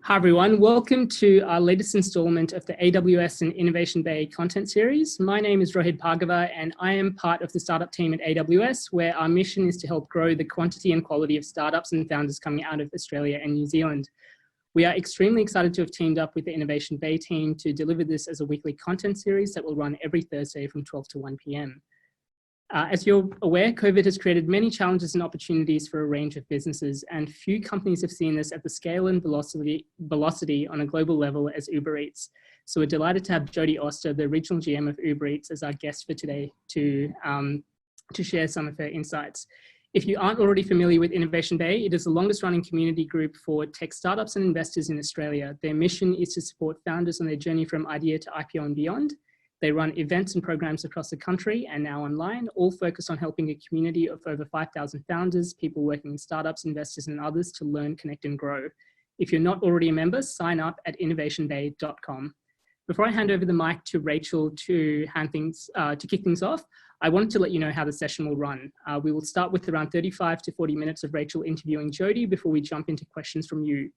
Hi everyone, welcome to our latest installment of the AWS and Innovation Bay content series. My name is Rohit Bhargava and I am part of the startup team at AWS, where our mission is to help grow the quantity and quality of startups and founders coming out of Australia and New Zealand. We are extremely excited to have teamed up with the Innovation Bay team to deliver this as a weekly content series that will run every Thursday from 12 to 1 p.m. As you're aware, COVID has created many challenges and opportunities for a range of businesses, and few companies have seen this at the scale and velocity on a global level as UberEats. So we're delighted to have Jodie Auster, the regional GM of UberEats, as our guest for today to share some of her insights. If you aren't already familiar with Innovation Bay, it is the longest running community group for tech startups and investors in Australia. Their mission is to support founders on their journey from idea to IPO and beyond. They run events and programs across the country and now online, all focused on helping a community of over 5,000 founders, people working in startups, investors, and others to learn, connect, and grow. If you're not already a member, sign up at innovationbay.com. Before I hand over the mic to Rachael to kick things off, I wanted to let you know how the session will run. We will start with around 35 to 40 minutes of Rachael interviewing Jodie before we jump into questions from you.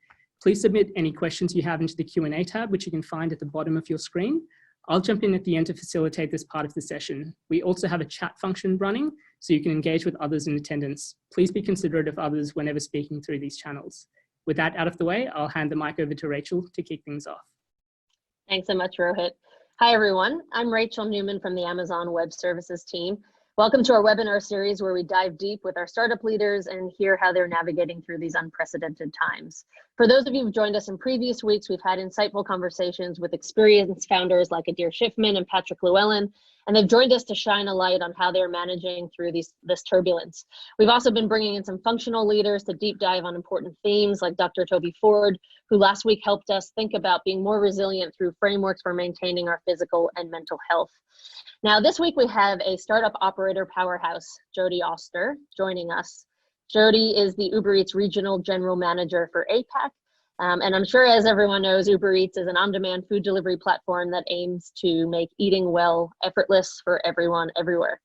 Please submit any questions you have into the Q&A tab, which you can find at the bottom of your screen. I'll jump in at the end to facilitate this part of the session. We also have a chat function running, so you can engage with others in attendance. Please be considerate of others whenever speaking through these channels. With that out of the way, I'll hand the mic over to Rachael to kick things off. Thanks so much, Rohit. Hi, everyone. I'm Rachael Neumann from the Amazon Web Services team. Welcome to our webinar series where we dive deep with our startup leaders and hear how they're navigating through these unprecedented times. For those of you who've joined us in previous weeks, we've had insightful conversations with experienced founders like Adir Schiffman and Patrick Llewellyn, and they've joined us to shine a light on how they're managing through this turbulence. We've also been bringing in some functional leaders to deep dive on important themes like Dr. Toby Ford, who last week helped us think about being more resilient through frameworks for maintaining our physical and mental health. Now, this week we have a startup operator powerhouse, Jodie Auster, joining us. Jodie is the UberEats Regional General Manager for APAC. And I'm sure, as everyone knows, UberEats is an on-demand food delivery platform that aims to make eating well effortless for everyone, everywhere.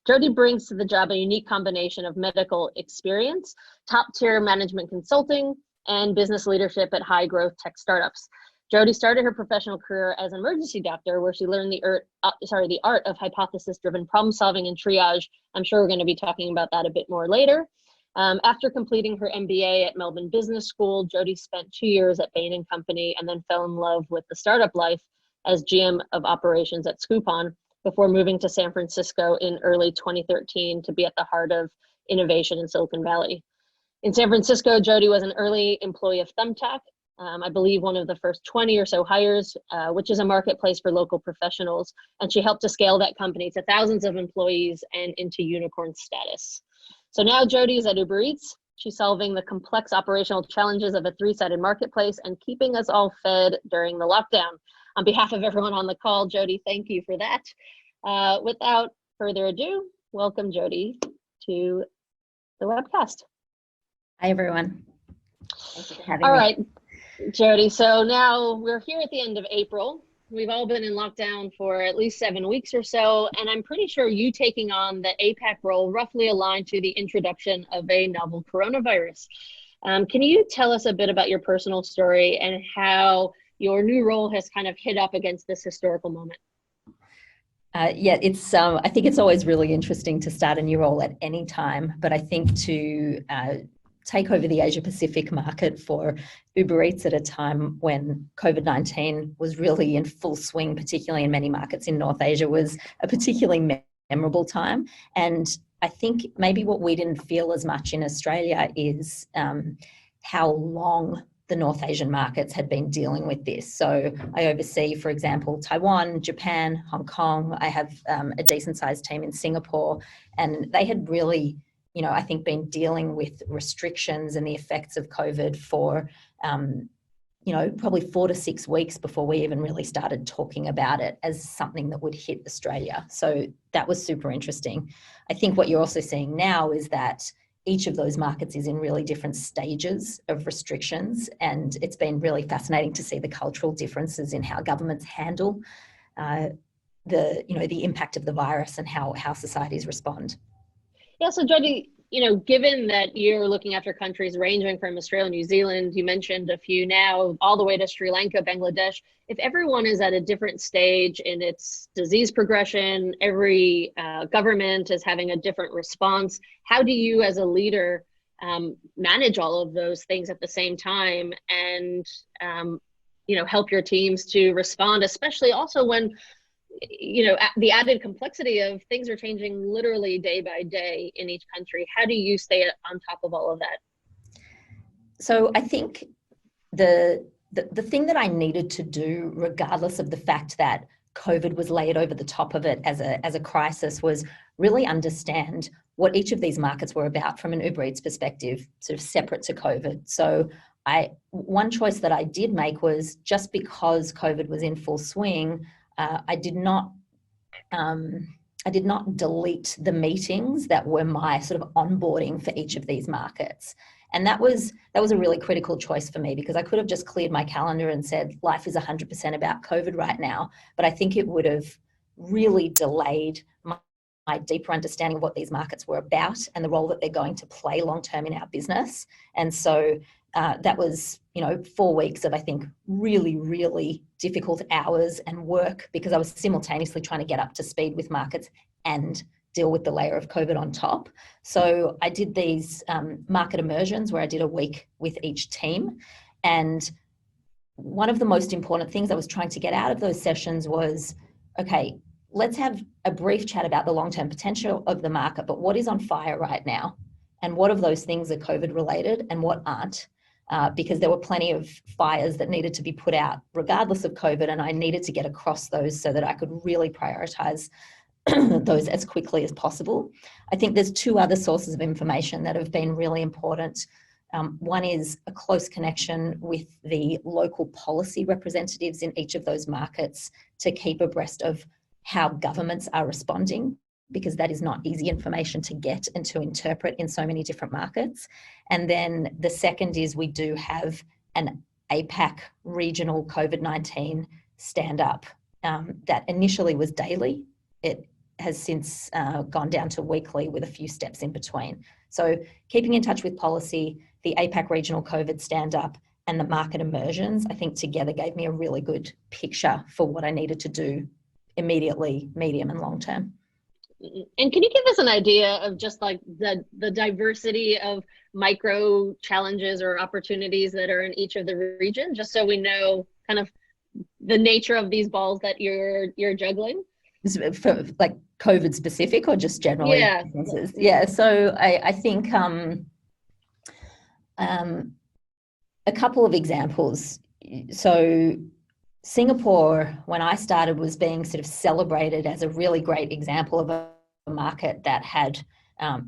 Jodie brings to the job a unique combination of medical experience, top-tier management consulting, and business leadership at high-growth tech startups. Jodie started her professional career as an emergency doctor, where she learned the art of hypothesis-driven problem-solving and triage. I'm sure we're going to be talking about that a bit more later. After completing her MBA at Melbourne Business School, Jodie spent 2 years at Bain Co and then fell in love with the startup life as GM of operations at Scoopon before moving to San Francisco in early 2013 to be at the heart of innovation in Silicon Valley. In San Francisco, Jodie was an early employee of Thumbtack, I believe one of the first 20 or so hires, which is a marketplace for local professionals. And she helped to scale that company to thousands of employees and into unicorn status. So now Jodie is at UberEats. She's solving the complex operational challenges of a three-sided marketplace and keeping us all fed during the lockdown. On behalf of everyone on the call, Jodie, thank you for that. Without further ado, welcome Jodie to the webcast. Hi, everyone. Thank you for having me. All right, Jodie, so now we're here at the end of April. We've all been in lockdown for at least 7 weeks or so, and I'm pretty sure you taking on the APAC role roughly aligned to the introduction of a novel coronavirus. Can you tell us a bit about your personal story and how your new role has kind of hit up against this historical moment? Yeah, I think it's always really interesting to start a new role at any time, but I think to take over the Asia Pacific market for UberEats at a time when COVID-19 was really in full swing, particularly in many markets in North Asia, was a particularly memorable time. And I think maybe what we didn't feel as much in Australia is how long the North Asian markets had been dealing with this. So I oversee, for example, Taiwan, Japan, Hong Kong. I have a decent sized team in Singapore, and they had really, I think been dealing with restrictions and the effects of COVID for, probably 4 to 6 weeks before we even really started talking about it as something that would hit Australia. So that was super interesting. I think what you're also seeing now is that each of those markets is in really different stages of restrictions, and it's been really fascinating to see the cultural differences in how governments handle the impact of the virus and how societies respond. Yeah, so Jodie, given that you're looking after countries ranging from Australia, New Zealand, you mentioned a few now, all the way to Sri Lanka, Bangladesh, if everyone is at a different stage in its disease progression, every government is having a different response, how do you as a leader manage all of those things at the same time and, help your teams to respond, especially also when the added complexity of things are changing literally day by day in each country? How do you stay on top of all of that? So I think the thing that I needed to do, regardless of the fact that COVID was laid over the top of it as a crisis, was really understand what each of these markets were about from an UberEats perspective, sort of separate to COVID. So one choice that I did make was, just because COVID was in full swing, I did not delete the meetings that were my sort of onboarding for each of these markets. And that was a really critical choice for me, because I could have just cleared my calendar and said, life is 100% about COVID right now. But I think it would have really delayed my deeper understanding of what these markets were about and the role that they're going to play long-term in our business. And so that was, 4 weeks of, I think, really, really difficult hours and work, because I was simultaneously trying to get up to speed with markets and deal with the layer of COVID on top. So I did these market immersions where I did a week with each team. And one of the most important things I was trying to get out of those sessions was, okay, let's have a brief chat about the long-term potential of the market, but what is on fire right now? And what of those things are COVID related and what aren't? Because there were plenty of fires that needed to be put out regardless of COVID, and I needed to get across those so that I could really prioritize those as quickly as possible. I think there's two other sources of information that have been really important. One is a close connection with the local policy representatives in each of those markets to keep abreast of how governments are responding, because that is not easy information to get and to interpret in so many different markets. And then the second is, we do have an APAC regional COVID-19 stand-up that initially was daily. It has since gone down to weekly with a few steps in between. So keeping in touch with policy, the APAC regional COVID stand-up, and the market immersions, I think together gave me a really good picture for what I needed to do immediately, medium and long term. And can you give us an idea of just like the diversity of micro challenges or opportunities that are in each of the regions, just so we know kind of the nature of these balls that you're juggling? For like COVID specific or just generally? Yeah. Yeah. So I think a couple of examples. So Singapore, when I started, was being sort of celebrated as a really great example of a market that had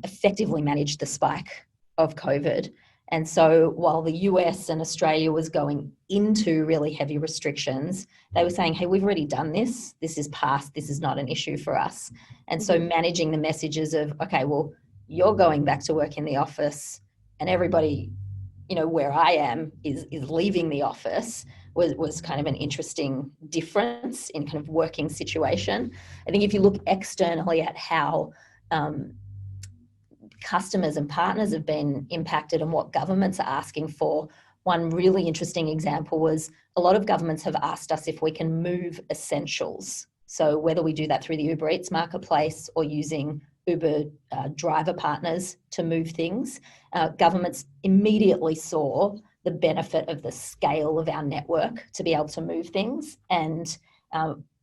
effectively managed the spike of COVID. And so while the US and Australia was going into really heavy restrictions, they were saying, hey, we've already done this. This is past. This is not an issue for us. And so managing the messages of, okay, well, you're going back to work in the office and everybody, where I am is leaving the office was kind of an interesting difference in kind of working situation. I think if you look externally at how customers and partners have been impacted and what governments are asking for, one really interesting example was a lot of governments have asked us if we can move essentials. So whether we do that through the UberEats marketplace or using Uber driver partners to move things, governments immediately saw the benefit of the scale of our network to be able to move things. And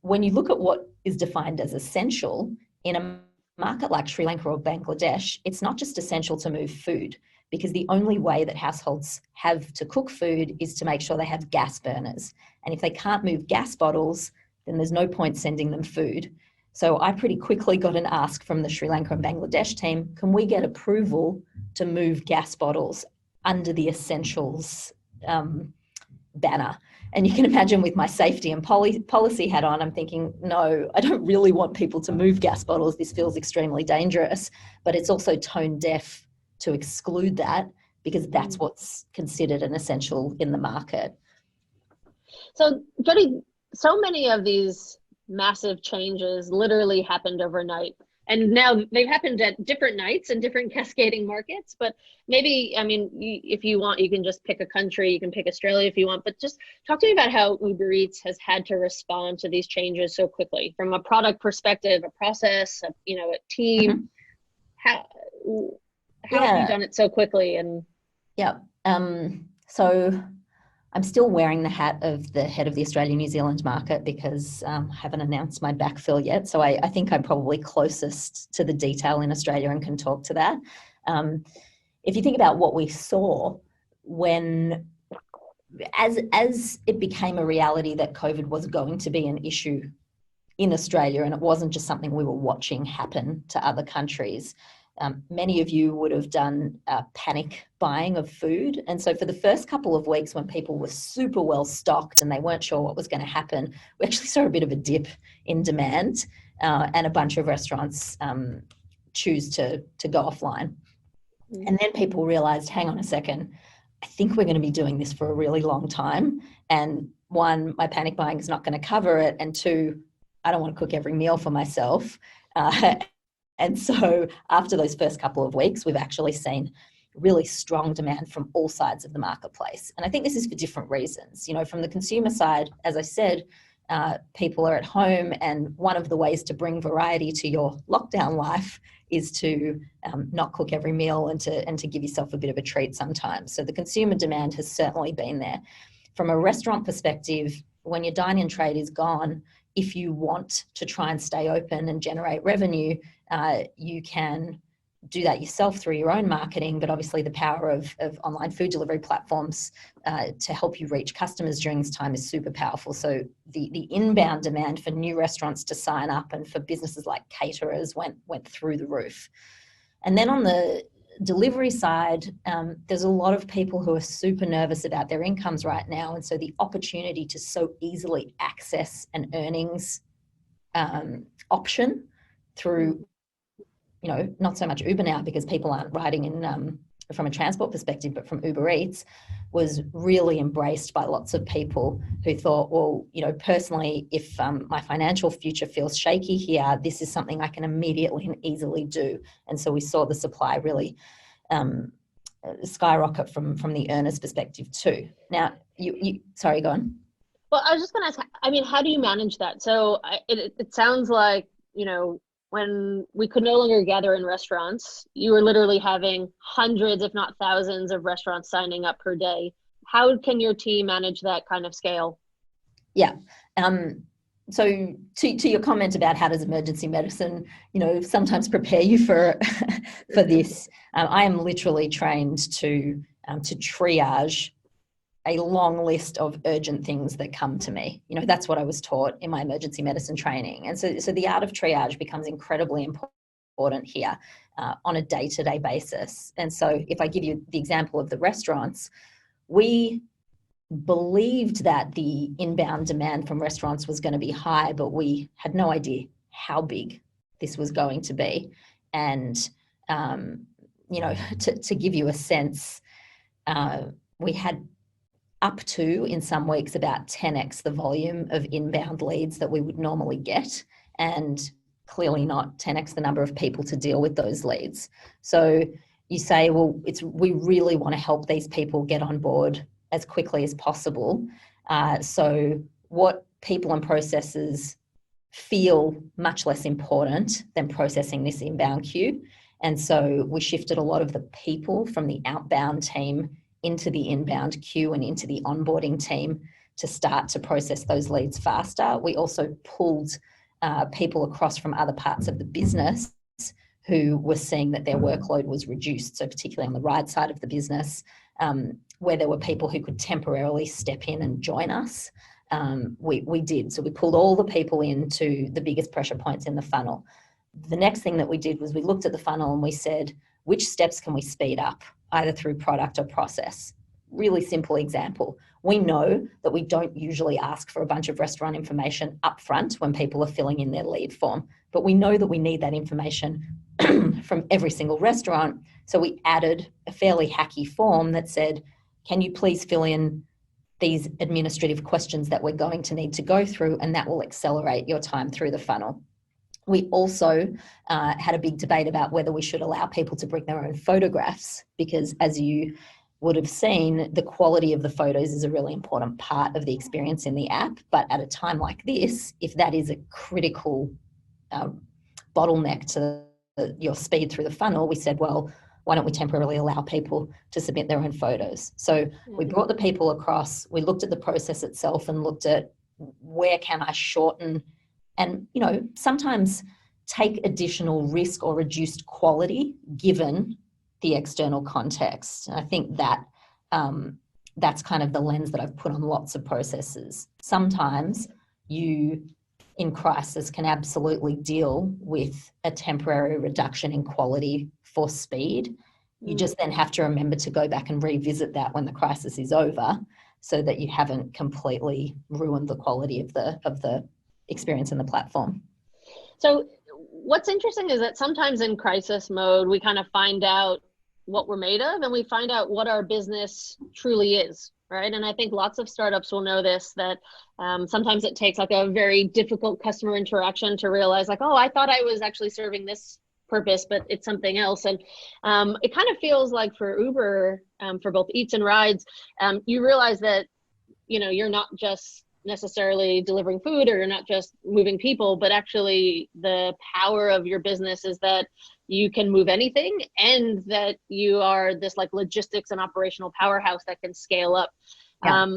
when you look at what is defined as essential in a market like Sri Lanka or Bangladesh, it's not just essential to move food, because the only way that households have to cook food is to make sure they have gas burners. And if they can't move gas bottles, then there's no point sending them food. So I pretty quickly got an ask from the Sri Lanka and Bangladesh team, can we get approval to move gas bottles under the essentials banner? And you can imagine with my safety and policy hat on, I'm thinking, no, I don't really want people to move gas bottles. This feels extremely dangerous, but it's also tone deaf to exclude that, because that's what's considered an essential in the market. So Jodie, so many of these massive changes literally happened overnight. And now they've happened at different nights in different cascading markets. But maybe, I mean, if you want, you can just pick a country. You can pick Australia if you want. But just talk to me about how UberEats has had to respond to these changes so quickly, from a product perspective, a process, a team. How have you done it so quickly? And so I'm still wearing the hat of the head of the Australia-New Zealand market because I haven't announced my backfill yet. So I think I'm probably closest to the detail in Australia and can talk to that. If you think about what we saw as it became a reality that COVID was going to be an issue in Australia, and it wasn't just something we were watching happen to other countries. Many of you would have done panic buying of food. And so for the first couple of weeks when people were super well stocked and they weren't sure what was going to happen, we actually saw a bit of a dip in demand and a bunch of restaurants choose to go offline. And then people realized, hang on a second, I think we're going to be doing this for a really long time. And one, my panic buying is not going to cover it. And two, I don't want to cook every meal for myself. And so after those first couple of weeks, we've actually seen really strong demand from all sides of the marketplace. And I think this is for different reasons. From the consumer side, as I said, people are at home, and one of the ways to bring variety to your lockdown life is to not cook every meal and to give yourself a bit of a treat sometimes. So the consumer demand has certainly been there. From a restaurant perspective, when your dine-in trade is gone, if you want to try and stay open and generate revenue, you can do that yourself through your own marketing, but obviously the power of online food delivery platforms to help you reach customers during this time is super powerful. So the inbound demand for new restaurants to sign up and for businesses like caterers went through the roof. And then on the delivery side, there's a lot of people who are super nervous about their incomes right now. And so the opportunity to so easily access an earnings option through, not so much Uber now because people aren't riding in from a transport perspective, but from UberEats was really embraced by lots of people who thought, well, personally, if my financial future feels shaky here, this is something I can immediately and easily do. And so we saw the supply really skyrocket from the earner's perspective too. Now, sorry, go on. Well, I was just going to ask, how do you manage that? So it sounds like, when we could no longer gather in restaurants, you were literally having hundreds, if not thousands, of restaurants signing up per day. How can your team manage that kind of scale? Yeah. So to your comment about how does emergency medicine, sometimes prepare you for this, I am literally trained to triage a long list of urgent things that come to me. That's what I was taught in my emergency medicine training. And so the art of triage becomes incredibly important here on a day-to-day basis. And so if I give you the example of the restaurants, we believed that the inbound demand from restaurants was going to be high, but we had no idea how big this was going to be. And, to give you a sense, we had up to, in some weeks, about 10x the volume of inbound leads that we would normally get, and clearly not 10x the number of people to deal with those leads. So you say, well, we really want to help these people get on board as quickly as possible. So what people and processes feel much less important than processing this inbound queue. And so we shifted a lot of the people from the outbound team into the inbound queue and into the onboarding team to start to process those leads faster. We also pulled people across from other parts of the business who were seeing that their workload was reduced. So particularly on the ride side of the business, where there were people who could temporarily step in and join us, we did. So we pulled all the people into the biggest pressure points in the funnel. The next thing that we did was we looked at the funnel and we said, which steps can we speed up, either through product or process? Really simple example. We know that we don't usually ask for a bunch of restaurant information up front when people are filling in their lead form, but we know that we need that information from every single restaurant. So we added a fairly hacky form that said, can you please fill in these administrative questions that we're going to need to go through, and that will accelerate your time through the funnel. We also had a big debate about whether we should allow people to bring their own photographs, because as you would have seen, the quality of the photos is a really important part of the experience in the app. But at a time like this, if that is a critical bottleneck to your speed through the funnel, we said, well, why don't we temporarily allow people to submit their own photos? So we brought the people across, we looked at the process itself and looked at where can I shorten and, you know, sometimes take additional risk or reduced quality given the external context. And I think that that's kind of the lens that I've put on lots of processes. Sometimes you, in crisis, can absolutely deal with a temporary reduction in quality for speed. You just then have to remember to go back and revisit that when the crisis is over, so that you haven't completely ruined the quality of the experience in the platform. So what's interesting is that sometimes in crisis mode, we kind of find out what we're made of and we find out what our business truly is, right? And I think lots of startups will know this, that sometimes it takes like a very difficult customer interaction to realize like, oh, I thought I was actually serving this purpose, but it's something else. And it kind of feels like for Uber, for both Eats and Rides, you realize that, you know, you're not just necessarily delivering food or you're not just moving people, but actually the power of your business is that you can move anything and that you are this like logistics and operational powerhouse that can scale up. Yeah.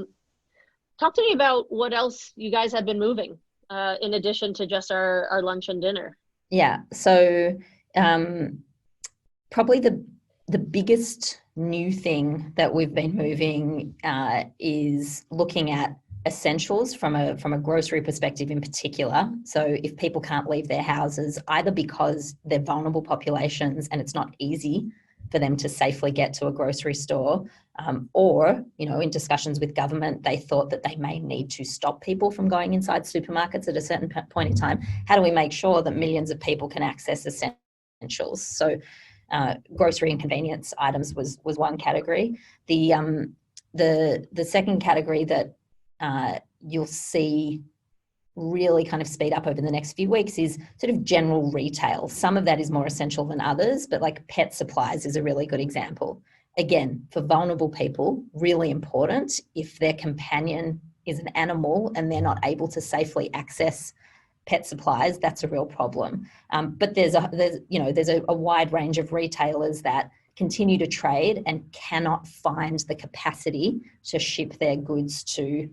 Talk to me about what else you guys have been moving in addition to just our lunch and dinner. Yeah, so probably the biggest new thing that we've been moving is looking at essentials from a grocery perspective in particular. So if people can't leave their houses, either because they're vulnerable populations and it's not easy for them to safely get to a grocery store, or, you know, in discussions with government, they thought that they may need to stop people from going inside supermarkets at a certain point in time. How do we make sure that millions of people can access essentials? So grocery and convenience items was one category. The second category that you'll see really kind of speed up over the next few weeks is sort of general retail. Some of that is more essential than others, but like pet supplies is a really good example. Again, for vulnerable people, really important. If their companion is an animal and they're not able to safely access pet supplies, that's a real problem. But there's a wide range of retailers that continue to trade and cannot find the capacity to ship their goods to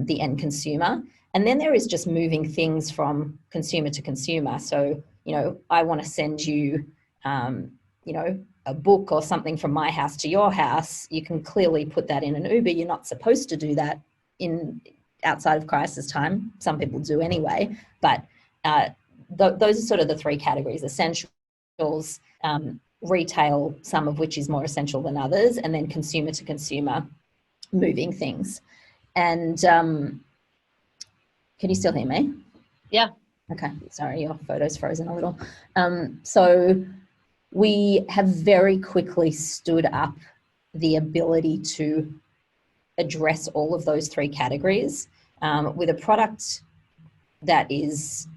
the end consumer. And then there is just moving things from consumer to consumer. So, you know, I want to send you, you know, a book or something from my house to your house. You can clearly put that in an Uber. You're not supposed to do that outside of crisis time. Some people do anyway. But those are sort of the three categories: essentials, retail, some of which is more essential than others, and then consumer to consumer, moving things. And can you still hear me? Yeah. Okay, sorry, your photo's frozen a little. So we have very quickly stood up the ability to address all of those three categories with a product that is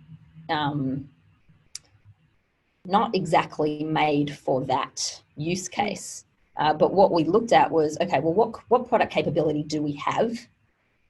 not exactly made for that use case. But what we looked at was, okay, well, what product capability do we have?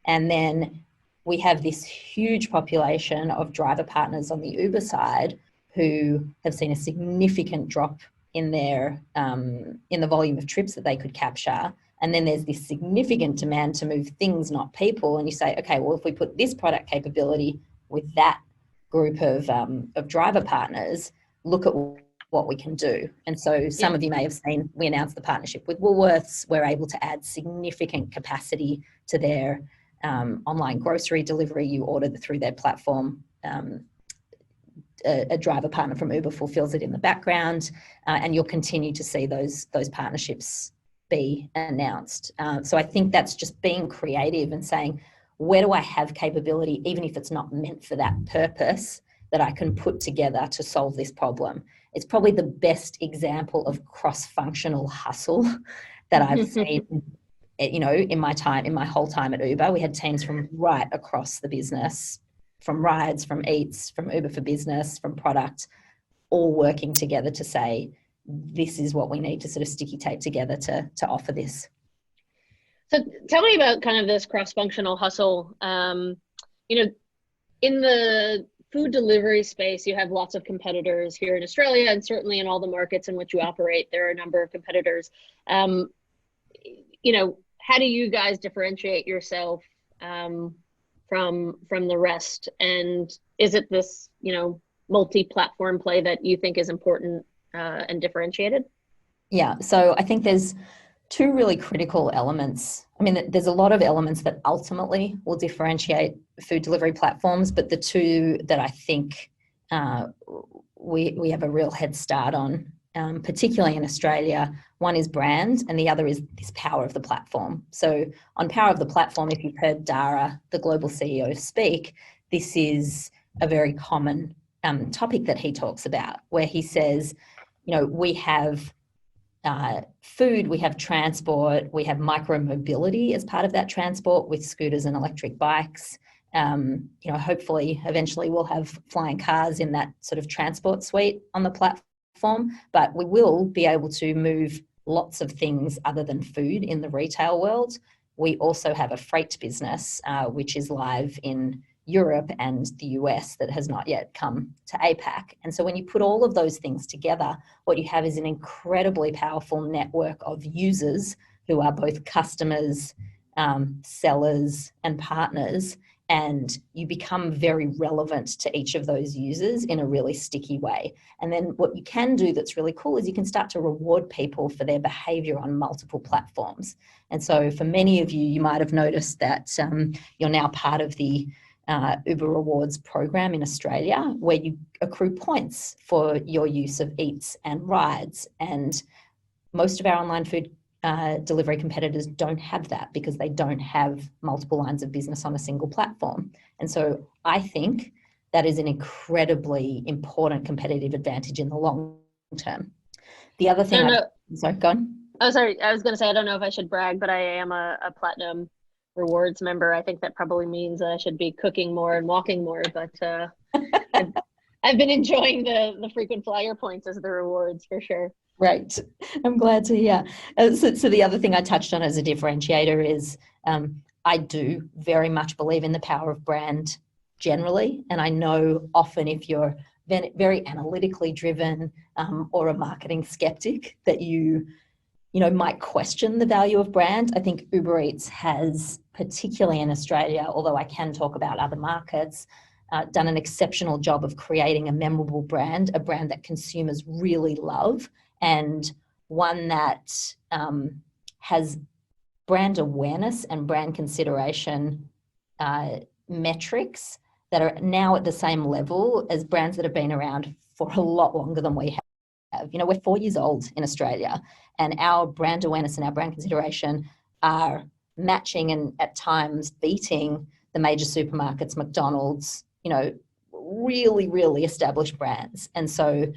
And then we have this huge population of driver partners on the Uber side who have seen a significant drop in their in the volume of trips that they could capture. And then there's this significant demand to move things, not people. And you say, okay, well, if we put this product capability with that group of driver partners, look at what we can do. And so some of you may have seen, we announced the partnership with Woolworths. We're able to add significant capacity to their online grocery delivery. You order through their platform. A driver partner from Uber fulfills it in the background, and you'll continue to see those partnerships be announced. So I think that's just being creative and saying, where do I have capability, even if it's not meant for that purpose, that I can put together to solve this problem? It's probably the best example of cross-functional hustle that I've seen, you know, in my whole time at Uber. We had teams from right across the business from Rides, from Eats, from Uber for Business, from product, all working together to say, this is what we need to sort of sticky tape together to offer this. So tell me about kind of this cross-functional hustle. You know, in the food delivery space, you have lots of competitors here in Australia, and certainly in all the markets in which you operate, there are a number of competitors. You know, how do you guys differentiate yourself from the rest? And is it this, you know, multi-platform play that you think is important and differentiated? Yeah, so I think there's two really critical elements. I mean, there's a lot of elements that ultimately will differentiate food delivery platforms, but the two that I think we have a real head start on, particularly in Australia, one is brand and the other is this power of the platform. So on power of the platform, if you've heard Dara, the global CEO, speak, this is a very common topic that he talks about, where he says, you know, we have food, we have transport, we have micro mobility as part of that transport with scooters and electric bikes. You know, hopefully, eventually we'll have flying cars in that sort of transport suite on the platform, but we will be able to move lots of things other than food in the retail world. We also have a freight business, which is live in Europe and the US that has not yet come to APAC. And so when you put all of those things together, what you have is an incredibly powerful network of users who are both customers, sellers, and partners. And you become very relevant to each of those users in a really sticky way. And then what you can do that's really cool is you can start to reward people for their behavior on multiple platforms. And so for many of you, you might have noticed that you're now part of the Uber Rewards program in Australia, where you accrue points for your use of Eats and Rides. And most of our online food delivery competitors don't have that because they don't have multiple lines of business on a single platform. And so I think that is an incredibly important competitive advantage in the long term. The other thing, sorry, go on. Oh, sorry. I was going to say, I don't know if I should brag, but I am a platinum rewards member. I think that probably means I should be cooking more and walking more, but I've been enjoying the frequent flyer points as the rewards for sure. Right. I'm glad to hear. So the other thing I touched on as a differentiator is I do very much believe in the power of brand generally. And I know often if you're very analytically driven or a marketing skeptic that you might question the value of brand. I think UberEats has, particularly in Australia, although I can talk about other markets, done an exceptional job of creating a memorable brand, a brand that consumers really love, and one that has brand awareness and brand consideration metrics that are now at the same level as brands that have been around for a lot longer than we have. You know, we're 4 years old in Australia, and our brand awareness and our brand consideration are matching and at times beating the major supermarkets, McDonald's, you know, really, really established brands. And so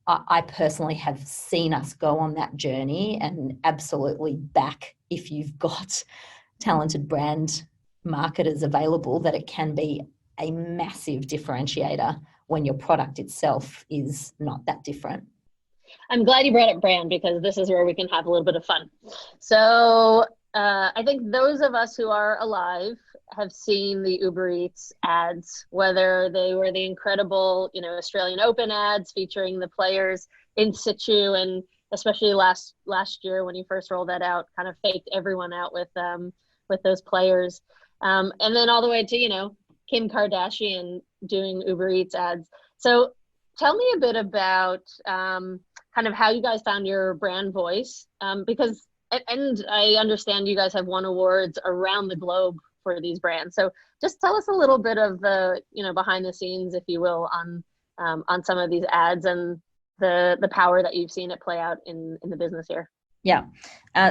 I personally have seen us go on that journey and absolutely back, if you've got talented brand marketers available, that it can be a massive differentiator when your product itself is not that different. I'm glad you brought up brand because this is where we can have a little bit of fun. So I think those of us who are alive have seen the UberEats ads, whether they were the incredible, you know, Australian Open ads featuring the players in situ, and especially last year when you first rolled that out, kind of faked everyone out with those players, and then all the way to, you know, Kim Kardashian doing UberEats ads. So tell me a bit about kind of how you guys found your brand voice, because, and I understand you guys have won awards around the globe for these brands. So just tell us a little bit of the, you know, behind the scenes, if you will, on some of these ads and the power that you've seen it play out in the business here. Yeah.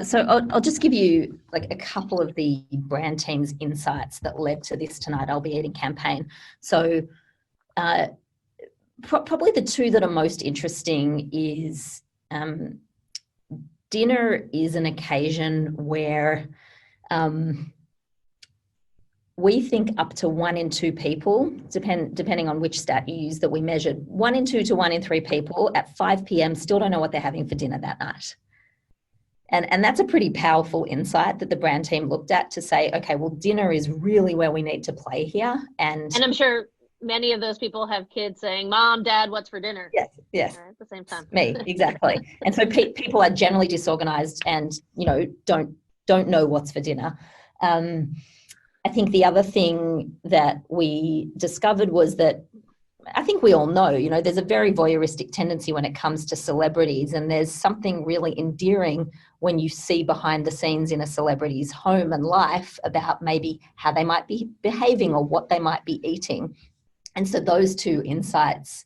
So I'll just give you like a couple of the brand team's insights that led to this Tonight I'll Be Eating campaign. So probably the two that are most interesting is dinner is an occasion where we think up to 1 in 2 people, depending on which stat you use that we measured, 1 in 2 to 1 in 3 people at 5 p.m. still don't know what they're having for dinner that night. And that's a pretty powerful insight that the brand team looked at to say, okay, well, dinner is really where we need to play here. And I'm sure many of those people have kids saying, Mom, Dad, what's for dinner? Yes. At the same time. Me, exactly. And so people are generally disorganized and, don't know what's for dinner. I think the other thing that we discovered was that I think we all know, there's a very voyeuristic tendency when it comes to celebrities, and there's something really endearing when you see behind the scenes in a celebrity's home and life about maybe how they might be behaving or what they might be eating. And so those two insights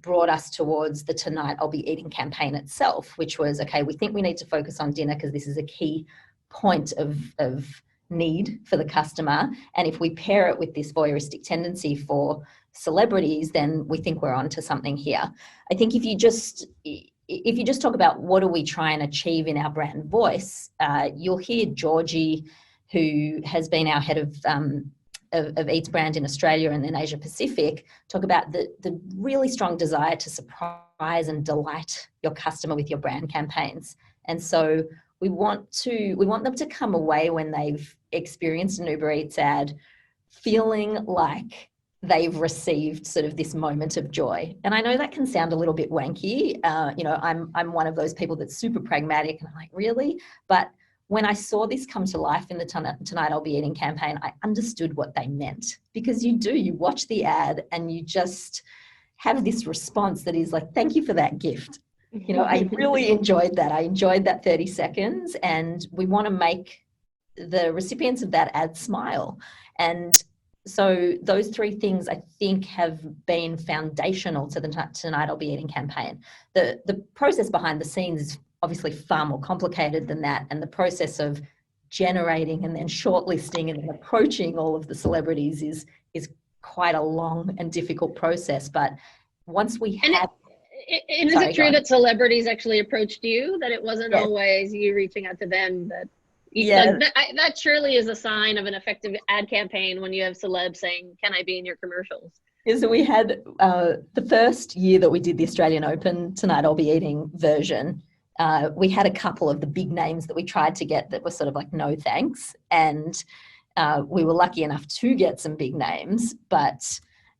brought us towards the Tonight I'll Be Eating campaign itself, which was, okay, we think we need to focus on dinner because this is a key point of need for the customer. And if we pair it with this voyeuristic tendency for celebrities, then we think we're onto something here. I think if you just talk about what do we try and achieve in our brand voice, you'll hear Georgie, who has been our head of Eats brand in Australia and then Asia Pacific, talk about the really strong desire to surprise and delight your customer with your brand campaigns. And so we want them to come away when they've experienced an UberEats ad feeling like they've received sort of this moment of joy. And I know that can sound a little bit wanky. I'm one of those people that's super pragmatic and I'm like, really? But when I saw this come to life in the Tonight I'll Be Eating campaign, I understood what they meant, because you watch the ad and you just have this response that is like, thank you for that gift. I really enjoyed that. I enjoyed that 30 seconds, and we want to make the recipients of that ad smile. And so those 3 things, I think, have been foundational to the Tonight I'll Be Eating campaign. The process behind the scenes is obviously far more complicated than that. And the process of generating and then shortlisting and then approaching all of the celebrities is quite a long and difficult process. But once we have... And is it true that celebrities actually approached you, that it wasn't always you reaching out to them? That surely is a sign of an effective ad campaign when you have celebs saying, can I be in your commercials? Yeah, so we had the first year that we did the Australian Open Tonight I'll Be Eating version, we had a couple of the big names that we tried to get that were sort of like, no thanks. And we were lucky enough to get some big names, but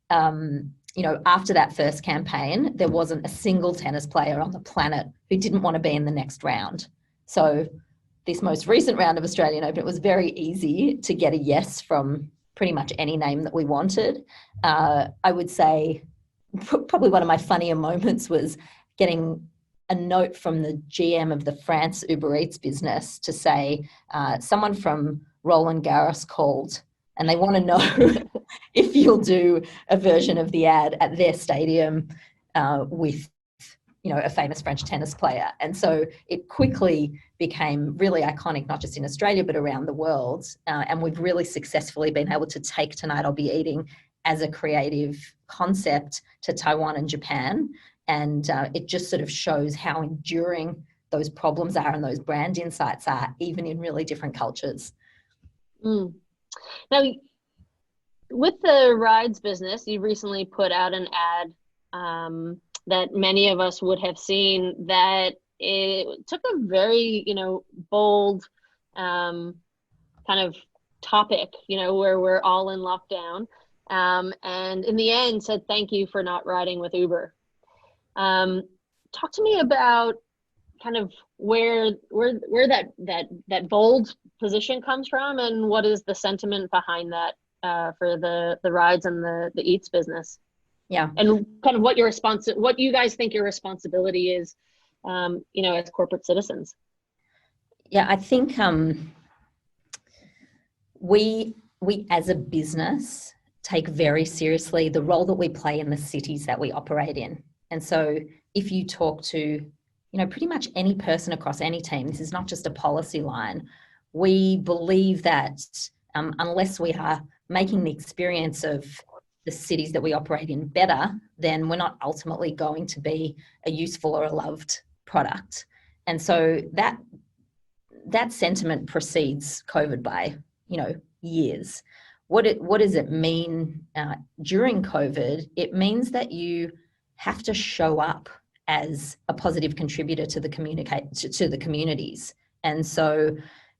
after that first campaign, there wasn't a single tennis player on the planet who didn't want to be in the next round. So this most recent round of Australian Open, it was very easy to get a yes from pretty much any name that we wanted. I would say probably one of my funnier moments was getting a note from the GM of the France UberEats business to say someone from Roland Garros called and they want to know if you'll do a version of the ad at their stadium with a famous French tennis player. And so it quickly became really iconic, not just in Australia, but around the world. And we've really successfully been able to take Tonight I'll Be Eating as a creative concept to Taiwan and Japan. And it just sort of shows how enduring those problems are and those brand insights are, even in really different cultures. Mm. Now, with the rides business, you recently put out an ad that many of us would have seen, that it took a very, bold kind of topic, where we're all in lockdown, and in the end said, thank you for not riding with Uber. Talk to me about kind of where that bold position comes from, and what is the sentiment behind that for the rides and the Eats business. Yeah. And kind of what you guys think your responsibility is, as corporate citizens. Yeah, I think we as a business take very seriously the role that we play in the cities that we operate in. And so if you talk to, pretty much any person across any team, this is not just a policy line, we believe that unless we are making the experience of the cities that we operate in better, then we're not ultimately going to be a useful or a loved product. And so that sentiment precedes COVID by, years. What does it mean during COVID? It means that you have to show up as a positive contributor to the communities. And so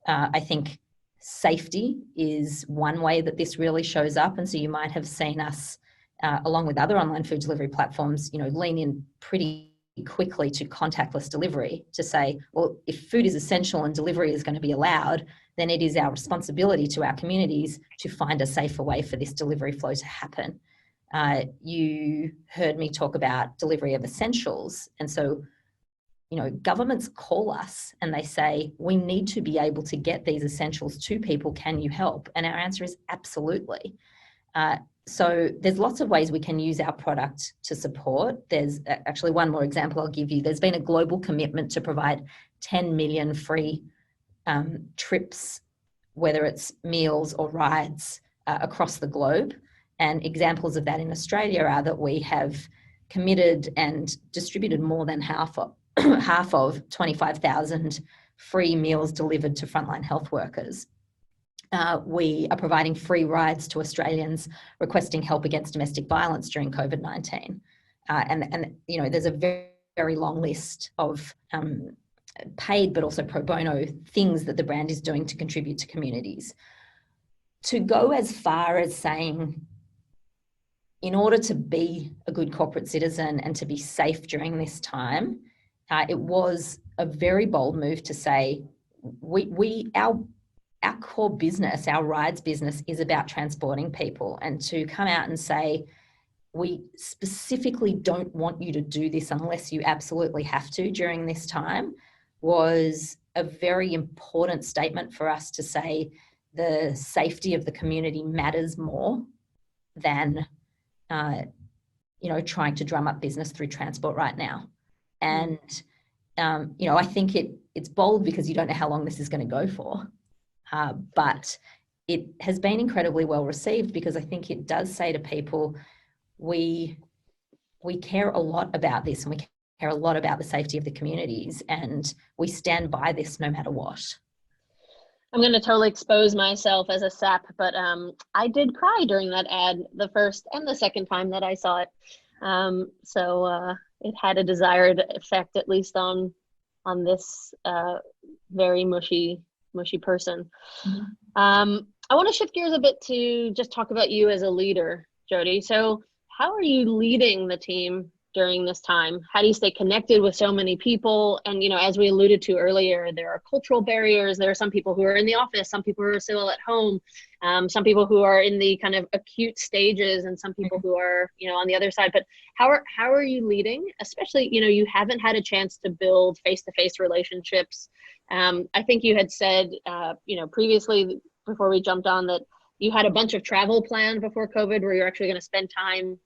I think safety is one way that this really shows up. And so you might have seen us, along with other online food delivery platforms, lean in pretty quickly to contactless delivery, to say, well, if food is essential and delivery is going to be allowed, then it is our responsibility to our communities to find a safer way for this delivery flow to happen. You heard me talk about delivery of essentials. And so, governments call us and they say, we need to be able to get these essentials to people. Can you help? And our answer is absolutely. So there's lots of ways we can use our product to support. There's actually one more example I'll give you. There's been a global commitment to provide 10 million free trips, whether it's meals or rides, across the globe. And examples of that in Australia are that we have committed and distributed more than half of 25,000 free meals delivered to frontline health workers. We are providing free rides to Australians requesting help against domestic violence during COVID-19. And there's a very, very long list of paid but also pro bono things that the brand is doing to contribute to communities. To go as far as saying, in order to be a good corporate citizen and to be safe during this time, it was a very bold move to say, our core business, our rides business, is about transporting people, and to come out and say, we specifically don't want you to do this unless you absolutely have to during this time, was a very important statement for us to say the safety of the community matters more than trying to drum up business through transport right now. And I think it's bold because you don't know how long this is going to go for. But it has been incredibly well received, because I think it does say to people, we care a lot about this, and we care a lot about the safety of the communities, and we stand by this no matter what. I'm going to totally expose myself as a sap, but I did cry during that ad the first and the second time that I saw it. So it had a desired effect, at least on this very mushy person. Mm-hmm. I want to shift gears a bit to just talk about you as a leader, Jodie. So how are you leading the team during this time? How do you stay connected with so many people? And, as we alluded to earlier, there are cultural barriers. There are some people who are in the office, some people who are still at home, some people who are in the kind of acute stages, and some people who are, on the other side. But how are you leading? Especially, you haven't had a chance to build face-to-face relationships. I think you had said, previously before we jumped on, that you had a bunch of travel planned before COVID where you're actually going to spend time,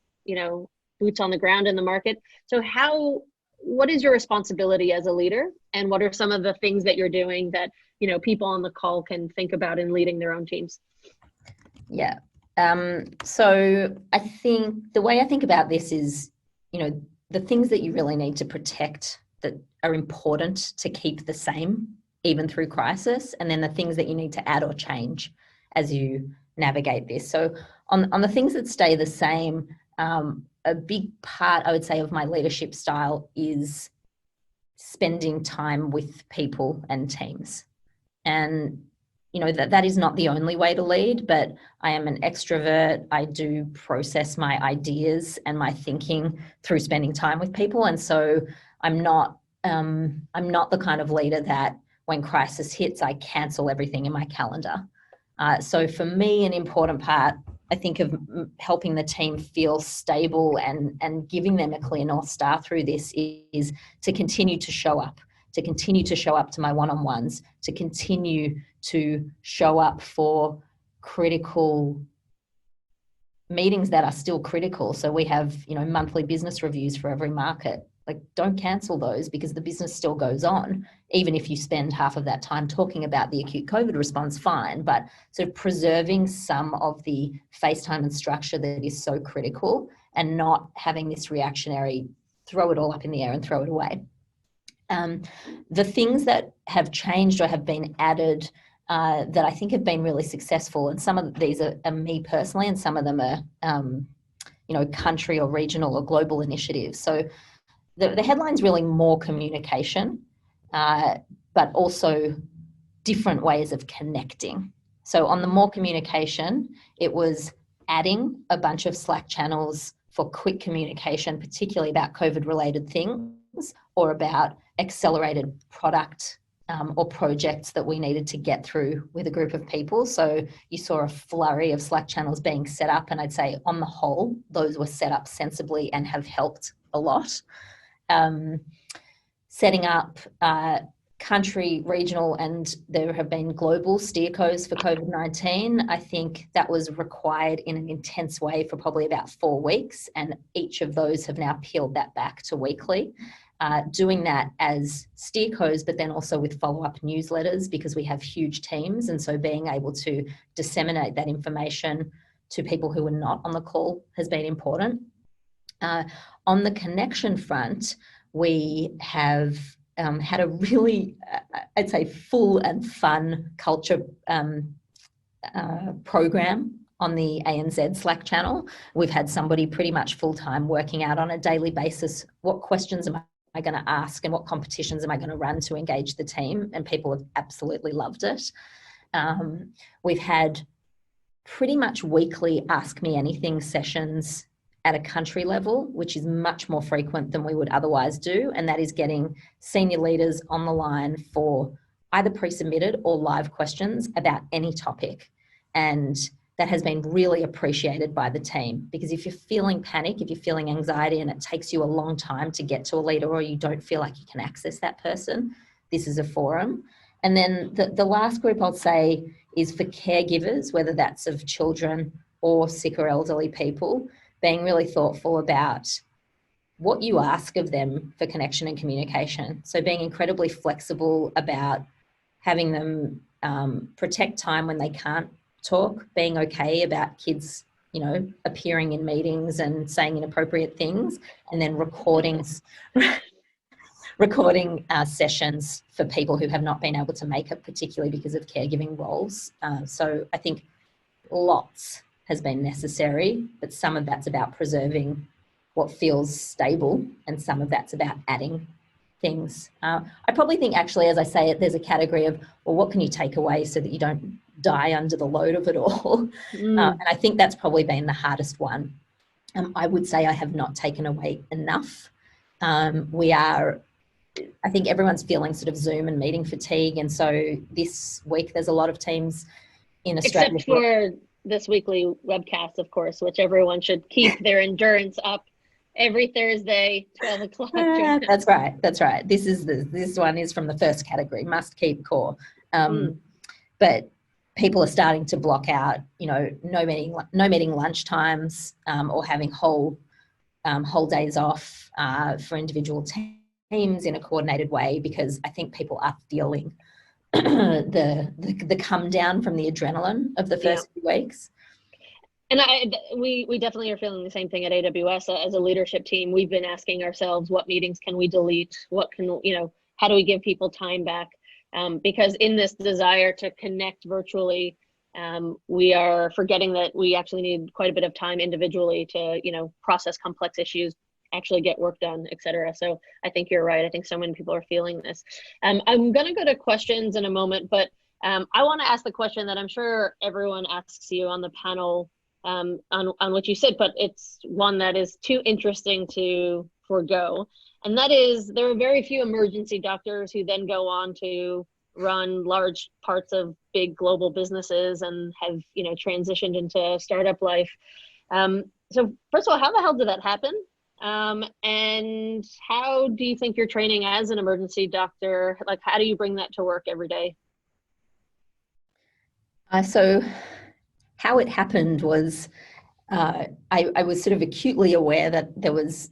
boots on the ground in the market. So what is your responsibility as a leader, and what are some of the things that you're doing that, people on the call can think about in leading their own teams? Yeah. So I think the way I think about this is, the things that you really need to protect that are important to keep the same even through crisis, and then the things that you need to add or change as you navigate this. So on the things that stay the same, a big part, I would say, of my leadership style is spending time with people and teams. And, that is not the only way to lead, but I am an extrovert. I do process my ideas and my thinking through spending time with people. And so I'm not the kind of leader that when crisis hits, I cancel everything in my calendar. So for me, an important part, I think, of helping the team feel stable and giving them a clear North Star through this is to continue to show up to my one-on-ones, to continue to show up for critical meetings that are still critical. So we have, monthly business reviews for every market. Like, don't cancel those, because the business still goes on. Even if you spend half of that time talking about the acute COVID response, fine, but sort of preserving some of the face time and structure that is so critical, and not having this reactionary, throw it all up in the air and throw it away. The things that have changed or have been added, that I think have been really successful. And some of these are me personally, and some of them are, country or regional or global initiatives. So the headline's really more communication, but also different ways of connecting. So on the more communication, it was adding a bunch of Slack channels for quick communication, particularly about COVID-related things or about accelerated product or projects that we needed to get through with a group of people. So you saw a flurry of Slack channels being set up, and I'd say on the whole, those were set up sensibly and have helped a lot. Setting up country, regional, and there have been global steercos for COVID-19. I think that was required in an intense way for probably about 4 weeks, and each of those have now peeled that back to weekly. Doing that as steercos, but then also with follow-up newsletters, because we have huge teams, and so being able to disseminate that information to people who are not on the call has been important. On the connection front, we have had a really, I'd say, full and fun culture program on the ANZ Slack channel. We've had somebody pretty much full-time working out on a daily basis, what questions am I going to ask and what competitions am I going to run to engage the team, and people have absolutely loved it. We've had pretty much weekly Ask Me Anything sessions at a country level, which is much more frequent than we would otherwise do, and that is getting senior leaders on the line for either pre-submitted or live questions about any topic. And that has been really appreciated by the team, because if you're feeling panic, if you're feeling anxiety and it takes you a long time to get to a leader, or you don't feel like you can access that person, this is a forum. And then the last group I'll say is for caregivers, whether that's of children or sick or elderly people, being really thoughtful about what you ask of them for connection and communication. So being incredibly flexible about having them protect time when they can't talk, being okay about kids, appearing in meetings and saying inappropriate things, and then recording sessions for people who have not been able to make it, particularly because of caregiving roles. So I think lots has been necessary, but some of that's about preserving what feels stable, and some of that's about adding things. I probably think, actually, as I say it, there's a category of, well, what can you take away so that you don't die under the load of it all? And I think that's probably been the hardest one. I would say I have not taken away enough. I think everyone's feeling sort of Zoom and meeting fatigue, and so this week there's a lot of teams in Australia. Except for this weekly webcast, of course, which everyone should keep their endurance up every Thursday, 12 o'clock. That's right. This one is from the first category, must keep core. But people are starting to block out, no meeting lunch times, or having whole days off for individual teams in a coordinated way, because I think people are feeling the come down from the adrenaline of the first few weeks. And we definitely are feeling the same thing at AWS. As a leadership team, we've been asking ourselves, what meetings can we delete? How do we give people time back? Because in this desire to connect virtually, we are forgetting that we actually need quite a bit of time individually to, process complex issues, actually get work done, et cetera. So I think you're right. I think so many people are feeling this. I'm going to go to questions in a moment, but I want to ask the question that I'm sure everyone asks you on the panel on what you said, but it's one that is too interesting to forego. And that is, there are very few emergency doctors who then go on to run large parts of big global businesses and have, transitioned into startup life. So first of all, how the hell did that happen? And how do you think you're training as an emergency doctor? Like, how do you bring that to work every day? So how it happened was I was sort of acutely aware that there was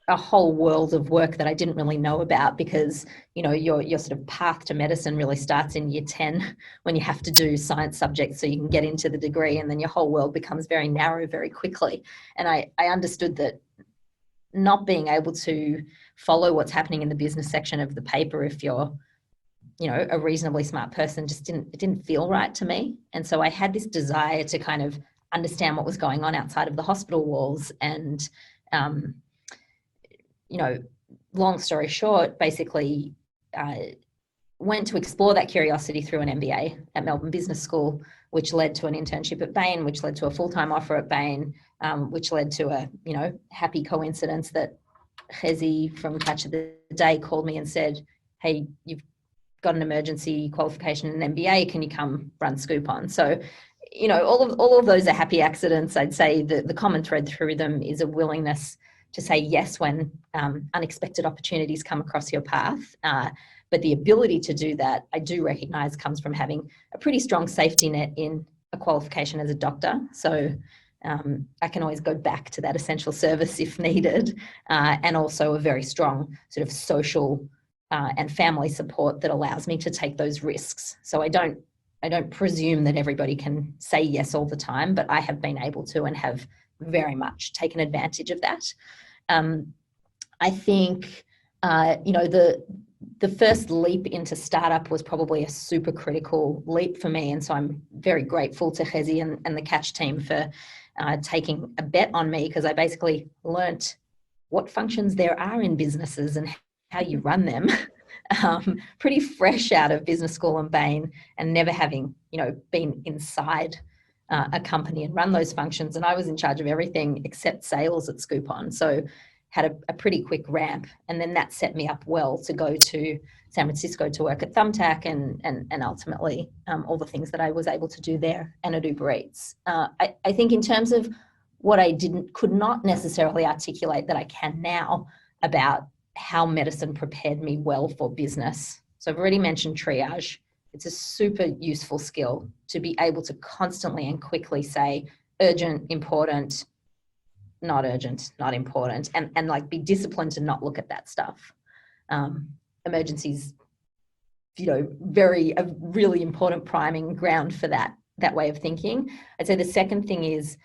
a whole world of work that I didn't really know about, because, your sort of path to medicine really starts in year 10 when you have to do science subjects so you can get into the degree, and then your whole world becomes very narrow very quickly. And I understood that not being able to follow what's happening in the business section of the paper if you're you know, a reasonably smart person just didn't feel right to me. And so I had this desire to kind of understand what was going on outside of the hospital walls. And, you know, long story short, basically went to explore that curiosity through an MBA at Melbourne Business School, which led to an internship at Bain, which led to a full-time offer at Bain, which led to a, you know, happy coincidence that Chezi from Catch of the Day called me and said, hey, you've got an emergency qualification in an MBA, can you come run Scoopon? So, you know, all of those are happy accidents. I'd say the common thread through them is a willingness to say yes when unexpected opportunities come across your path. But the ability to do that, I do recognise, comes from having a pretty strong safety net in a qualification as a doctor. So I can always go back to that essential service if needed, and also a very strong sort of social and family support that allows me to take those risks. So I don't presume that everybody can say yes all the time, but I have been able to and have very much taken advantage of that. I think, you know, the first leap into startup was probably a super critical leap for me. And so I'm very grateful to Chezi and the Catch team for taking a bet on me, because I basically learnt what functions there are in businesses and how you run them. Pretty fresh out of business school and Bain, and never having, you know, been inside a company and run those functions. And I was in charge of everything except sales at Scoopon. So had a pretty quick ramp. And then that set me up well to go to San Francisco to work at Thumbtack and ultimately all the things that I was able to do there and at UberEats. I think in terms of what I could not necessarily articulate that I can now about how medicine prepared me well for business. So I've already mentioned triage. It's a super useful skill to be able to constantly and quickly say urgent, important, not urgent, not important, and like be disciplined to not look at that stuff. Emergencies, you know, a really important priming ground for that way of thinking. I'd say the second thing is,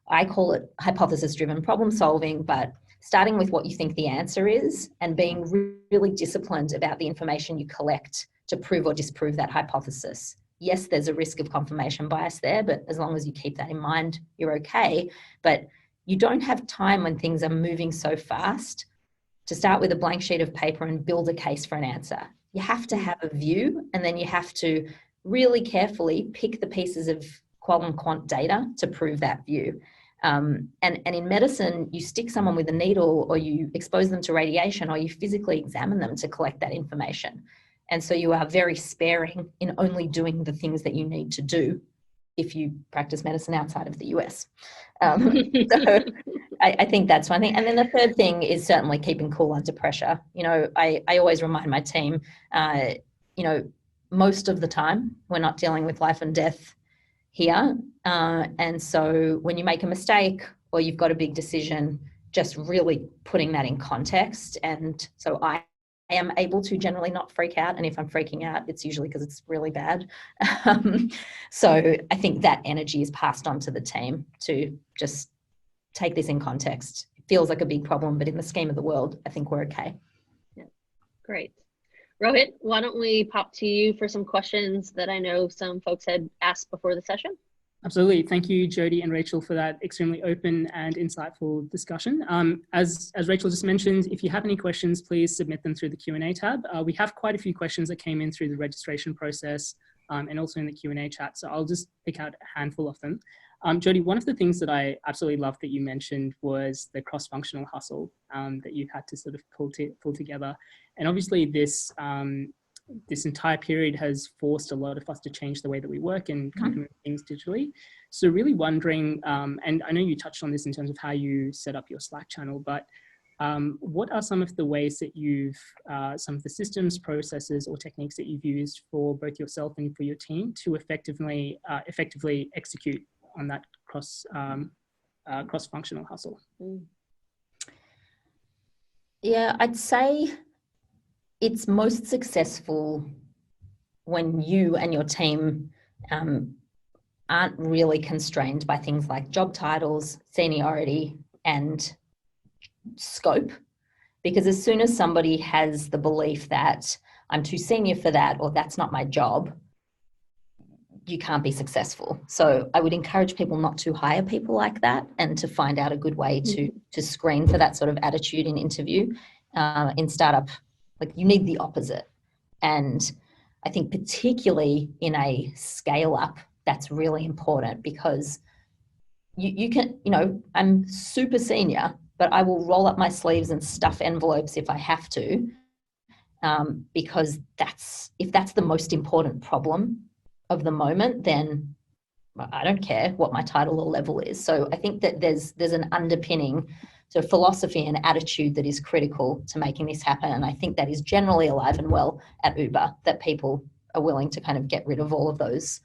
I call it hypothesis-driven problem solving, but starting with what you think the answer is and being really disciplined about the information you collect to prove or disprove that hypothesis. Yes, there's a risk of confirmation bias there, but as long as you keep that in mind, you're okay. But you don't have time when things are moving so fast to start with a blank sheet of paper and build a case for an answer. You have to have a view, and then you have to really carefully pick the pieces of qual and quant data to prove that view. And in medicine, you stick someone with a needle, or you expose them to radiation, or you physically examine them to collect that information. And so you are very sparing in only doing the things that you need to do if you practice medicine outside of the US. So I think that's one thing. And then the third thing is certainly keeping cool under pressure. You know, I always remind my team, you know, most of the time we're not dealing with life and death here. And so when you make a mistake or you've got a big decision, just really putting that in context. And so I am able to generally not freak out. And if I'm freaking out, it's usually because it's really bad. So I think that energy is passed on to the team to just take this in context. It feels like a big problem, but in the scheme of the world, I think we're okay. Yeah, great. Rohit, why don't we pop to you for some questions that I know some folks had asked before the session? Absolutely. Thank you, Jodie and Rachael, for that extremely open and insightful discussion. As Rachael just mentioned, if you have any questions, please submit them through the Q&A tab. We have quite a few questions that came in through the registration process and also in the Q&A chat, so I'll just pick out a handful of them. Jodie, one of the things that I absolutely loved that you mentioned was the cross-functional hustle that you've had to sort of pull together. And obviously this entire period has forced a lot of us to change the way that we work and kind of move things digitally. So really wondering, and I know you touched on this in terms of how you set up your Slack channel, but what are some of the ways that you've, some of the systems, processes, or techniques that you've used for both yourself and for your team to effectively execute on that cross-functional hustle? Yeah, I'd say it's most successful when you and your team aren't really constrained by things like job titles, seniority, and scope. Because as soon as somebody has the belief that I'm too senior for that, or that's not my job, you can't be successful. So I would encourage people not to hire people like that, and to find out a good way to screen for that sort of attitude in interview. In startup, like, you need the opposite. And I think particularly in a scale up, that's really important, because you can, I'm super senior, but I will roll up my sleeves and stuff envelopes if I have to, because if that's the most important problem of the moment, then I don't care what my title or level is. So I think that there's an underpinning sort of philosophy and attitude that is critical to making this happen. And I think that is generally alive and well at Uber, that people are willing to kind of get rid of all of those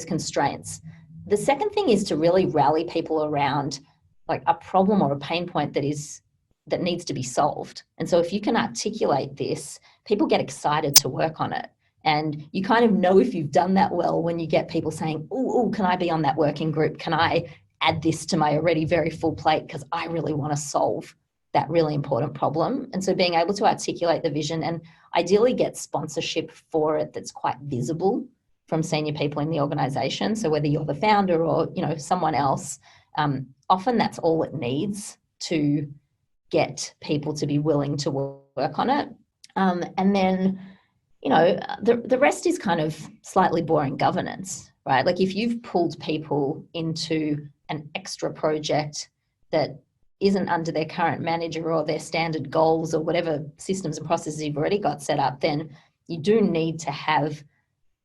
constraints. The second thing is to really rally people around like a problem or a pain point that needs to be solved. And so if you can articulate this, people get excited to work on it. And you kind of know if you've done that well when you get people saying, oh, can I be on that working group? Can I add this to my already very full plate? Because I really want to solve that really important problem. And so being able to articulate the vision and ideally get sponsorship for it that's quite visible from senior people in the organization. So whether you're the founder or, someone else, often that's all it needs to get people to be willing to work on it. And then, the rest is kind of slightly boring governance, right? Like, if you've pulled people into an extra project that isn't under their current manager or their standard goals or whatever systems and processes you've already got set up, then you do need to have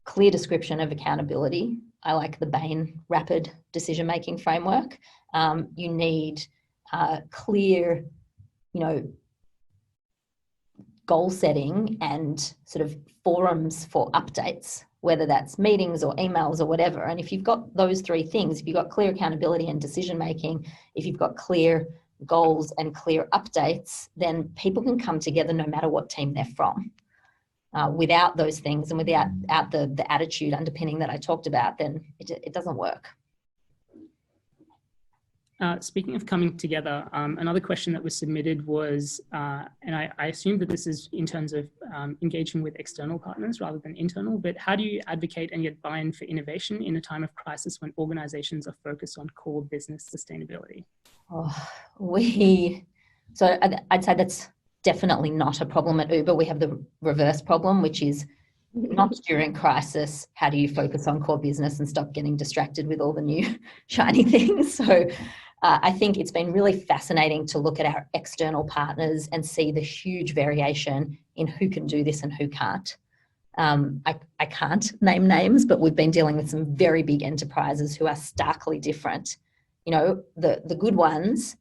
clear description of accountability. I like the Bain rapid decision-making framework. You need clear, goal setting and sort of forums for updates, whether that's meetings or emails or whatever. And if you've got those three things, if you've got clear accountability and decision making, if you've got clear goals and clear updates, then people can come together no matter what team they're from. Without those things and without the attitude underpinning that I talked about, then it doesn't work. Speaking of coming together, another question that was submitted was, and I assume that this is in terms of engaging with external partners rather than internal, but how do you advocate and get buy-in for innovation in a time of crisis when organizations are focused on core business sustainability? So I'd say that's definitely not a problem at Uber. We have the reverse problem, which is not during crisis. How do you focus on core business and stop getting distracted with all the new shiny things? So I think it's been really fascinating to look at our external partners and see the huge variation in who can do this and who can't. I can't name names, but we've been dealing with some very big enterprises who are starkly different. The good ones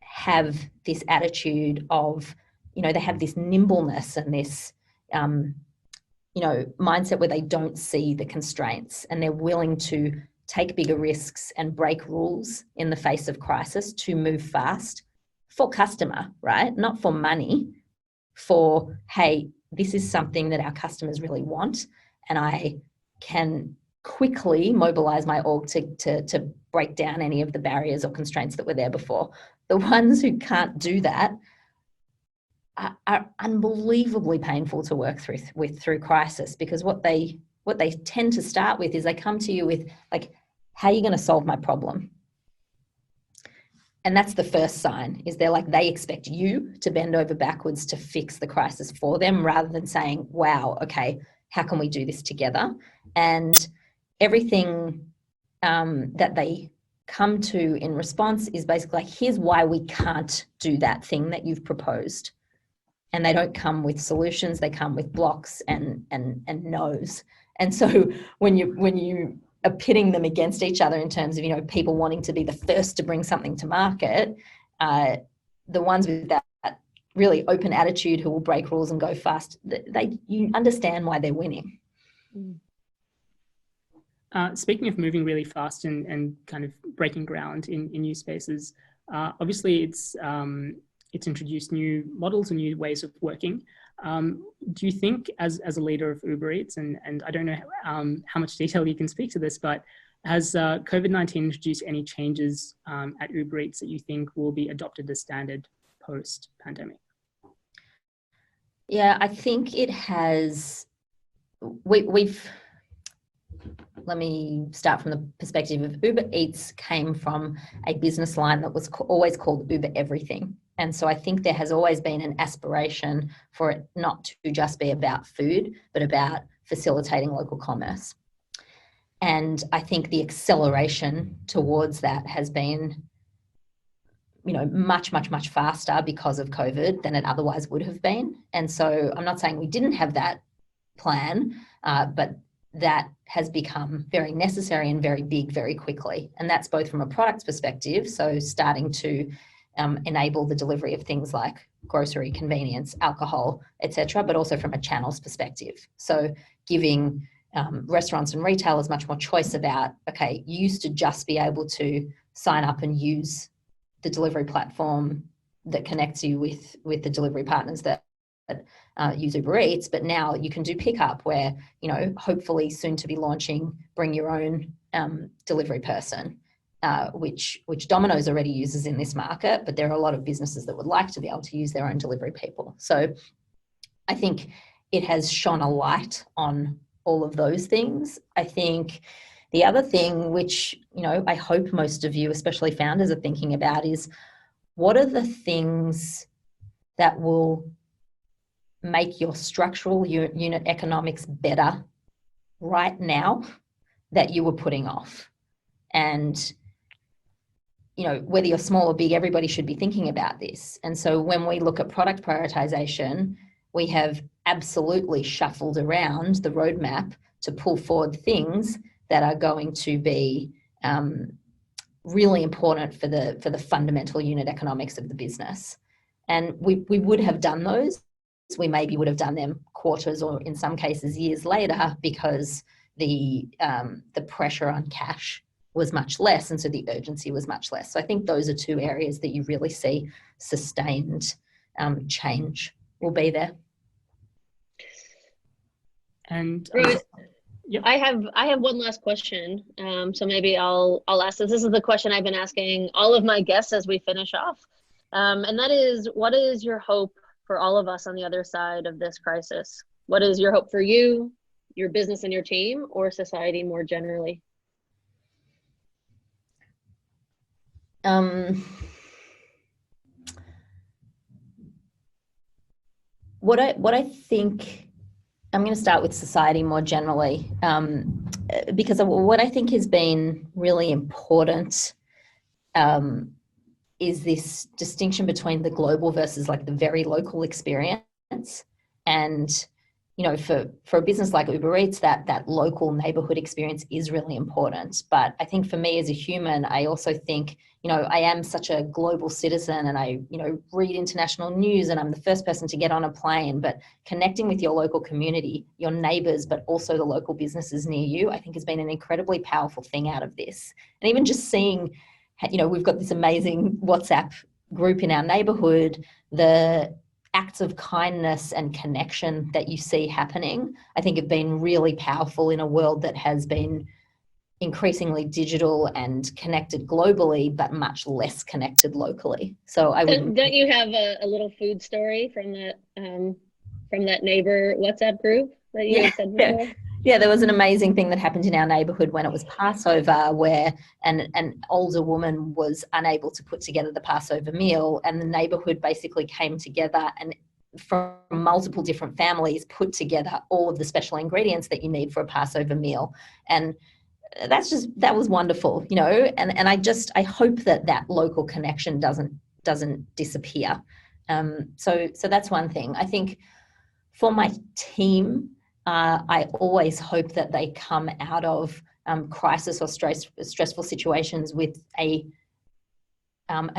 have this attitude of, they have this nimbleness and this, mindset where they don't see the constraints and they're willing to take bigger risks and break rules in the face of crisis to move fast for customer, right? Not for money, for, hey, this is something that our customers really want, and I can quickly mobilize my org to break down any of the barriers or constraints that were there before. The ones who can't do that are unbelievably painful to work through crisis, because what they tend to start with is they come to you with like, how are you going to solve my problem? And that's the first sign, is they expect you to bend over backwards to fix the crisis for them, rather than saying, wow, okay, how can we do this together? And everything that they come to in response is basically like, here's why we can't do that thing that you've proposed. And they don't come with solutions, they come with blocks and no's. And so when you are pitting them against each other in terms of, people wanting to be the first to bring something to market, the ones with that really open attitude who will break rules and go fast, you understand why they're winning. Speaking of moving really fast and kind of breaking ground in new spaces, obviously it's introduced new models and new ways of working. Do you think, as a leader of UberEats, and I don't know how much detail you can speak to this, but has COVID-19 introduced any changes at UberEats that you think will be adopted as standard post-pandemic? Yeah, I think it has, let me start from the perspective of UberEats came from a business line that was always called Uber Everything. And so I think there has always been an aspiration for it not to just be about food, but about facilitating local commerce. And I think the acceleration towards that has been, much, much, much faster because of COVID than it otherwise would have been. And so I'm not saying we didn't have that plan, but that has become very necessary and very big very quickly. And that's both from a product perspective, so starting to enable the delivery of things like grocery, convenience, alcohol, etc., but also from a channels perspective. So giving restaurants and retailers much more choice about, okay, you used to just be able to sign up and use the delivery platform that connects you with the delivery partners that use UberEats, but now you can do pickup where, hopefully soon to be launching bring your own delivery person, which Domino's already uses in this market, but there are a lot of businesses that would like to be able to use their own delivery people. So I think it has shone a light on all of those things. I think the other thing which, I hope most of you, especially founders, are thinking about is what are the things that will make your structural unit economics better right now that you were putting off? And, whether you're small or big, everybody should be thinking about this. And so when we look at product prioritization, we have absolutely shuffled around the roadmap to pull forward things that are going to be really important for the fundamental unit economics of the business. And we would have done those. We maybe would have done them quarters or in some cases years later because the pressure on cash was much less, and so the urgency was much less. So I think those are two areas that you really see sustained change will be there. And yep. I have one last question. So maybe I'll ask this. This is the question I've been asking all of my guests as we finish off. And that is, what is your hope for all of us on the other side of this crisis? What is your hope for you, your business and your team, or society more generally? What I think, I'm going to start with society more generally, because what I think has been really important is this distinction between the global versus like the very local experience. And, for a business like UberEats, that local neighborhood experience is really important. But I think for me as a human, I also think, I am such a global citizen and I, read international news and I'm the first person to get on a plane, but connecting with your local community, your neighbors, but also the local businesses near you, I think has been an incredibly powerful thing out of this. And even just seeing, we've got this amazing WhatsApp group in our neighborhood, the acts of kindness and connection that you see happening, I think have been really powerful in a world that has been increasingly digital and connected globally, but much less connected locally. So don't you have a little food story from that neighbor WhatsApp group that you had said before? Yeah, there was an amazing thing that happened in our neighbourhood when it was Passover, where an older woman was unable to put together the Passover meal, and the neighbourhood basically came together and from multiple different families put together all of the special ingredients that you need for a Passover meal. And that was wonderful, and I hope that local connection doesn't disappear. So that's one thing. I think for my team, I always hope that they come out of crisis or stressful situations with a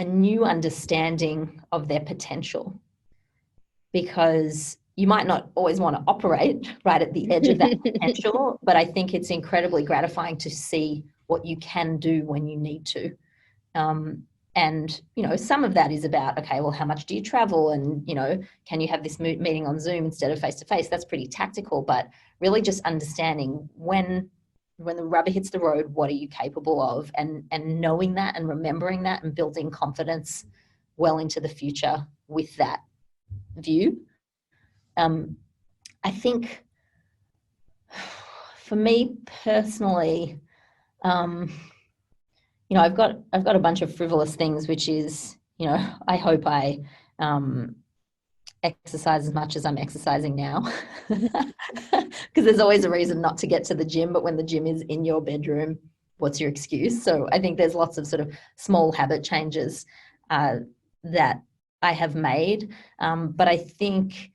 new understanding of their potential, because you might not always want to operate right at the edge of that potential, but I think it's incredibly gratifying to see what you can do when you need to. And, some of that is about, okay, well, how much do you travel? And, can you have this meeting on Zoom instead of face-to-face? That's pretty tactical, but really just understanding when the rubber hits the road, what are you capable of? And knowing that and remembering that and building confidence well into the future with that view, I think for me personally, you know, I've got a bunch of frivolous things, which is, you know, I hope I exercise as much as I'm exercising now, because there's always a reason not to get to the gym, but when the gym is in your bedroom, what's your excuse? So I think there's lots of sort of small habit changes that I have made, but I think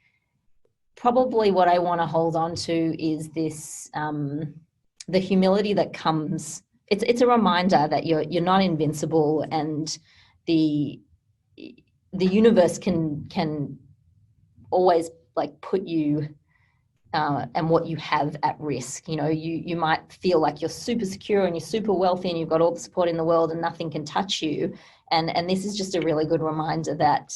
probably what I want to hold on to is this, the humility that comes. It's a reminder that you're not invincible, and the universe can always like put you and what you have at risk. You know, you might feel like you're super secure and you're super wealthy and you've got all the support in the world and nothing can touch you. And this is just a really good reminder that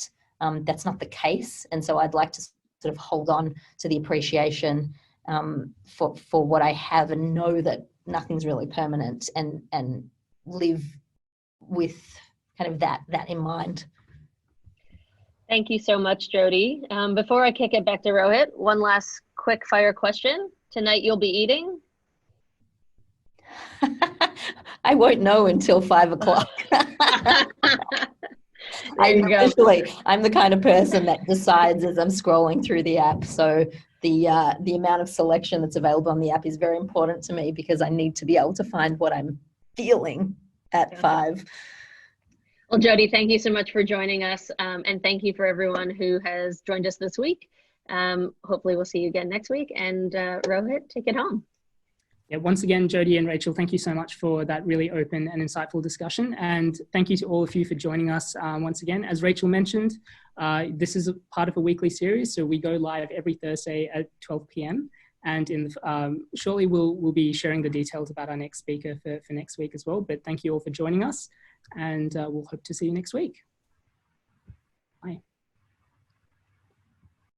that's not the case. And so I'd like to sort of hold on to the appreciation for what I have, and know that nothing's really permanent, and live with kind of that in mind. Thank you so much, Jodie. Before I kick it back to Rohit, one last quick fire question. Tonight you'll be eating? I won't know until 5 o'clock. I'm the kind of person that decides as I'm scrolling through the app. So the amount of selection that's available on the app is very important to me, because I need to be able to find what I'm feeling at 5. Well, Jodie, thank you so much for joining us, and thank you for everyone who has joined us this week. Hopefully we'll see you again next week, and Rohit, take it home. Yeah, once again, Jodie and Rachael, thank you so much for that really open and insightful discussion. And thank you to all of you for joining us once again. As Rachael mentioned, this is a part of a weekly series, so we go live every Thursday at 12 p.m. And shortly we'll be sharing the details about our next speaker for next week as well. But thank you all for joining us, and we'll hope to see you next week. Bye.